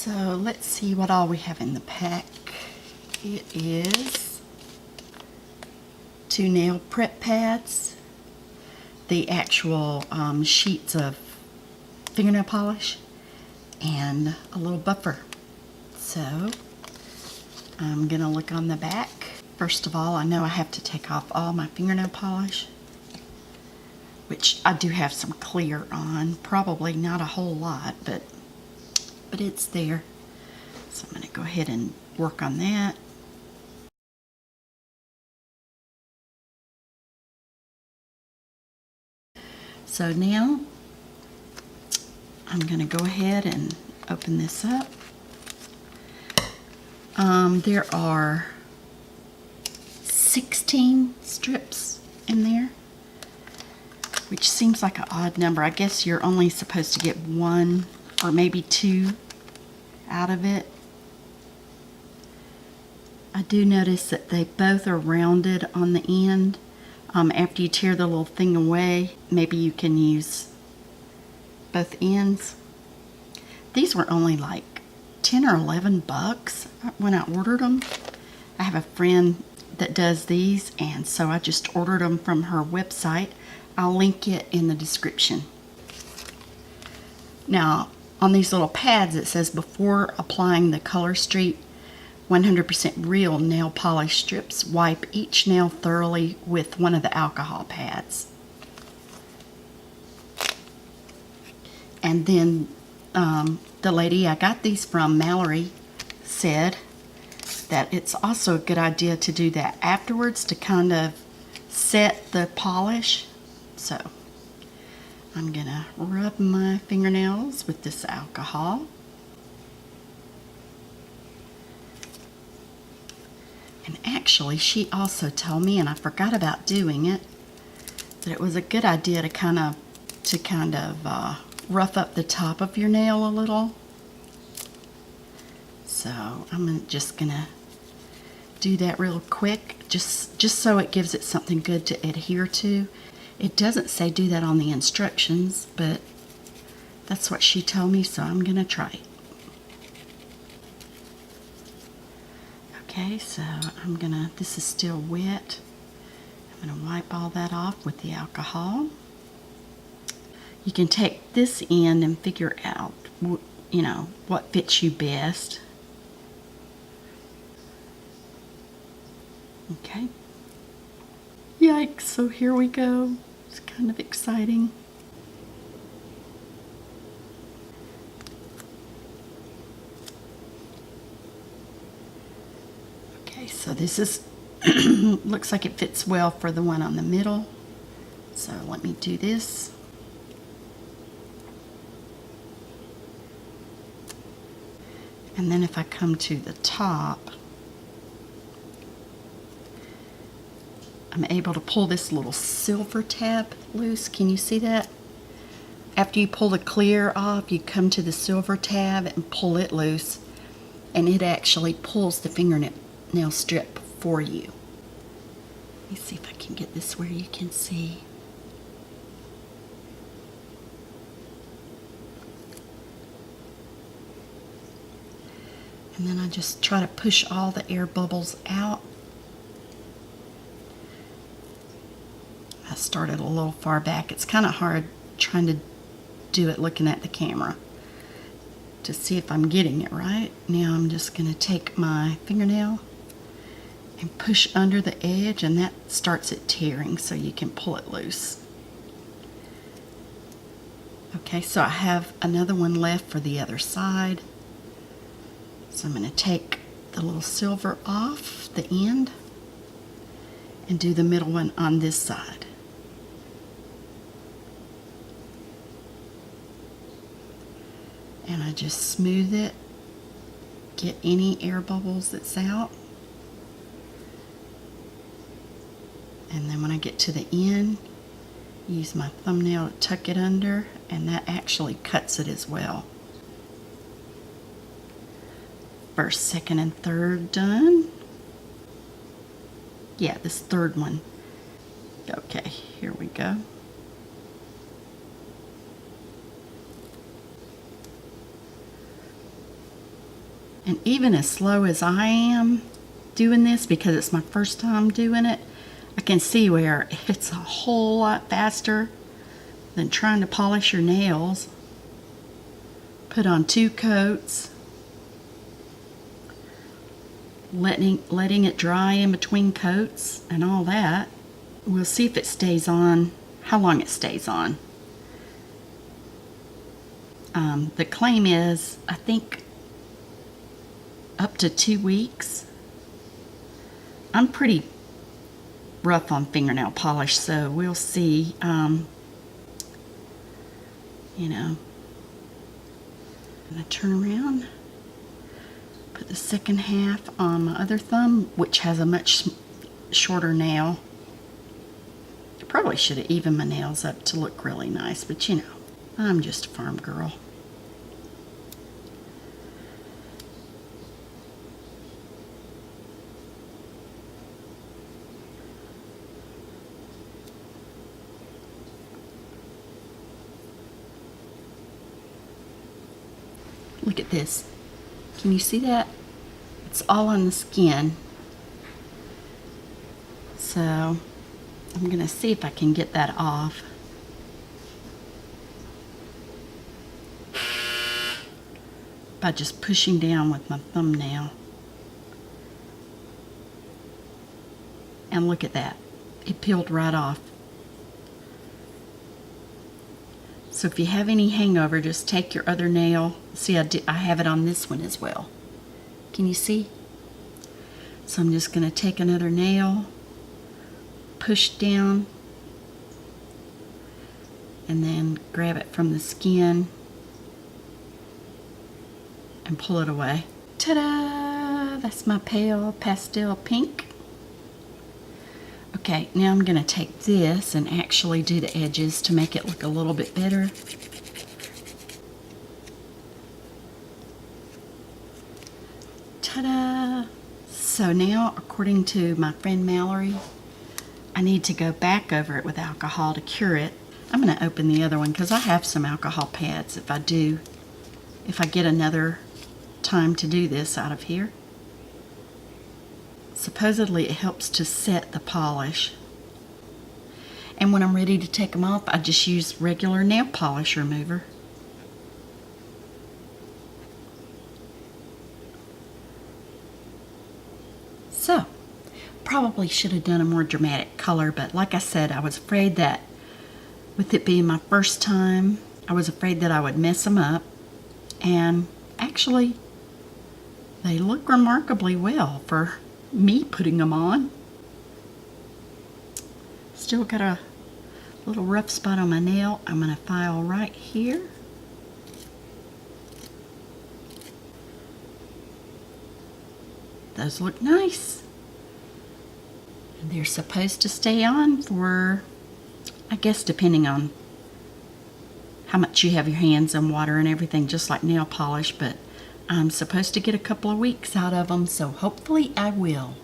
So let's see what all we have in the pack. It is 2 nail prep pads, the actual sheets of fingernail polish, and a little buffer. So I'm gonna look on the back. First of all, I know I have to take off all my fingernail polish, which I do have some clear on. Probably not a whole lot, but it's there. So I'm gonna go ahead and work on that. So now I'm gonna go ahead and open this up. There are 16 strips in there, which seems like an odd number. I guess you're only supposed to get 1 or maybe 2 out of it. I do notice that they both are rounded on the end. After you tear the little thing away, maybe you can use both ends. These were only like 10 or 11 bucks when I ordered them. I have a friend that does these, and so I just ordered them from her website. I'll link it in the description. Now, on these little pads it says, before applying the Color Street 100% real nail polish strips, wipe each nail thoroughly with one of the alcohol pads. And then the lady I got these from, Mallory, said that it's also a good idea to do that afterwards to kind of set the polish. So I'm gonna rub my fingernails with this alcohol. And actually, she also told me, and I forgot about doing it, that it was a good idea to kind of rough up the top of your nail a little. So I'm just gonna do that real quick, just so it gives it something good to adhere to. It doesn't say do that on the instructions, but that's what she told me, so I'm gonna try it. Okay, so this is still wet. I'm gonna wipe all that off with the alcohol. You can take this end and figure out, you know, what fits you best. Okay. Yikes, so here we go. It's kind of exciting. Okay, so this is, looks like it fits well for the one on the middle. So let me do this. And then if I come to the top, I'm able to pull this little silver tab loose. Can you see that? After you pull the clear off, you come to the silver tab and pull it loose, and it actually pulls the fingernail strip for you. Let me see if I can get this where you can see. And then I just try to push all the air bubbles out. I started a little far back. It's kind of hard trying to do it looking at the camera to see if I'm getting it right. Now I'm just going to take my fingernail and push under the edge, and that starts it tearing, so you can pull it loose. Okay, so I have another one left for the other side. So I'm going to take the little silver off the end and do the middle one on this side. And I just smooth it, get any air bubbles that's out. And then when I get to the end, use my thumbnail to tuck it under, and that actually cuts it as well. First, second, and third done. Yeah, this third one. Okay, here we go. And even as slow as I am doing this, because it's my first time doing it, I can see where it's a whole lot faster than trying to polish your nails. Put on 2 coats, letting it dry in between coats and all that. We'll see if it stays on, how long it stays on. The claim is, I think, up to 2 weeks. I'm pretty rough on fingernail polish, so we'll see. You know, I'm gonna turn around, put the second half on my other thumb, which has a much shorter nail. I probably should have evened my nails up to look really nice, but you know, I'm just a farm girl. Look at this. Can you see that? It's all on the skin. So I'm gonna see if I can get that off. By just pushing down with my thumbnail. And look at that. It peeled right off. So if you have any hangover, just take your other nail. See, I have it on this one as well. Can you see? So I'm just going to take another nail, push down, and then grab it from the skin and pull it away. Ta-da! That's my pale pastel pink. Okay, now I'm going to take this and actually do the edges to make it look a little bit better. Ta-da! So now, according to my friend Mallory, I need to go back over it with alcohol to cure it. I'm going to open the other one because I have some alcohol pads if I get another time to do this out of here. Supposedly it helps to set the polish. And when I'm ready to take them off, I just use regular nail polish remover. So, probably should have done a more dramatic color, but like I said, I was afraid that with it being my first time, I was afraid that I would mess them up. And actually, they look remarkably well for me putting them on. Still got a little rough spot on my nail. I'm going to file right here. Those look nice. And they're supposed to stay on for, I guess, depending on how much you have your hands in water and everything, just like nail polish, but I'm supposed to get a couple of weeks out of them, so hopefully I will.